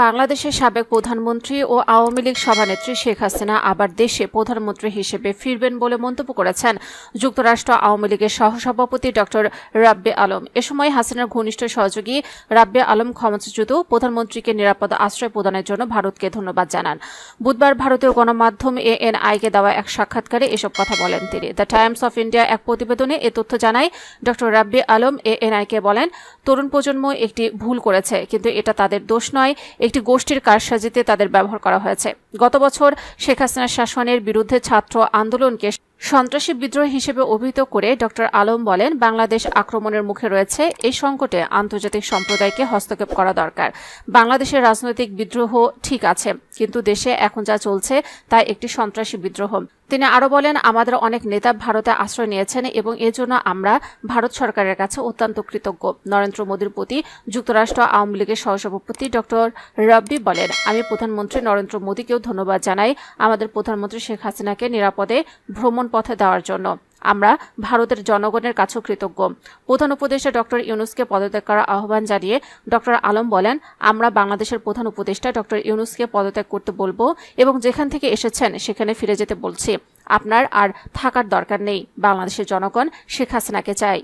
বাংলাদেশের সাবেক প্রধানমন্ত্রী ও আওয়ামী লীগ সভানেত্রী শেখ হাসিনা আবার দেশে প্রধানমন্ত্রী হিসেবে ফিরবেন বলে মন্তব্য করেছেন যুক্তরাষ্ট্র আওয়ামী লীগের সহসভাপতি ডক্টর রাব্বি আলম। এ সময় হাসিনার ঘনিষ্ঠ সহযোগী রাব্বি আলম ক্ষমতাচ্যুত প্রধানমন্ত্রীকে নিরাপদ আশ্রয় প্রদানের জন্য ভারতকে ধন্যবাদ জানান। বুধবার ভারতীয় গণমাধ্যম ANI-কে দেওয়া এক সাক্ষাৎকারে এসব কথা বলেন তিনি। দ্য টাইমস অফ ইন্ডিয়া এক প্রতিবেদনে এ তথ্য জানায়। ডক্টর রাব্বি আলম ANI-কে বলেন, তরুণ প্রজন্ম একটি ভুল করেছে, কিন্তু এটা তাদের দোষ নয়। একটি গোষ্ঠীর কারসাজিতে তাদের ব্যবহার করা হয়েছে। গত বছর শেখ হাসিনার শাসনের বিরুদ্ধে ছাত্র আন্দোলনকে সন্ত্রাসী বিদ্রোহ হিসেবে অভিহিত করে ডক্টর আলম বলেন, বাংলাদেশ আক্রমণের মুখে রয়েছে। এই সংকটে আন্তর্জাতিক সম্প্রদায়কে হস্তক্ষেপ করা দরকার। বাংলাদেশের রাজনৈতিক বিদ্রোহ ঠিক আছে, কিন্তু দেশে এখন যা চলছে তা একটি সন্ত্রাসী বিদ্রোহ। তিনি আরও বলেন, আমাদের অনেক নেতা ভারতে আশ্রয় নিয়েছেন এবং এজন্য আমরা ভারত সরকারের কাছে অত্যন্ত কৃতজ্ঞ। নরেন্দ্র মোদীর প্রতি যুক্তরাষ্ট্র আওয়ামী লীগের সহসভাপতি ডক্টর রাব্বি বলেন, আমি প্রধানমন্ত্রী নরেন্দ্র মোদীকেও ধন্যবাদ জানাই আমাদের প্রধানমন্ত্রী শেখ হাসিনাকে নিরাপদে ভ্রমণ পথে দেওয়ার জন্য। আমরা ভারতের জনগণের কাছেও কৃতজ্ঞ। প্রধান উপদেষ্টা ডক্টর ইউনূসকে পদত্যাগ করার আহ্বান জানিয়ে ডক্টর আলম বলেন, আমরা বাংলাদেশের প্রধান উপদেষ্টা ডক্টর ইউনূসকে পদত্যাগ করতে বলবো এবং যেখান থেকে এসেছেন সেখানে ফিরে যেতে বলছি। আপনার আর থাকার দরকার নেই। বাংলাদেশের জনগণ শেখ হাসিনাকে চায়।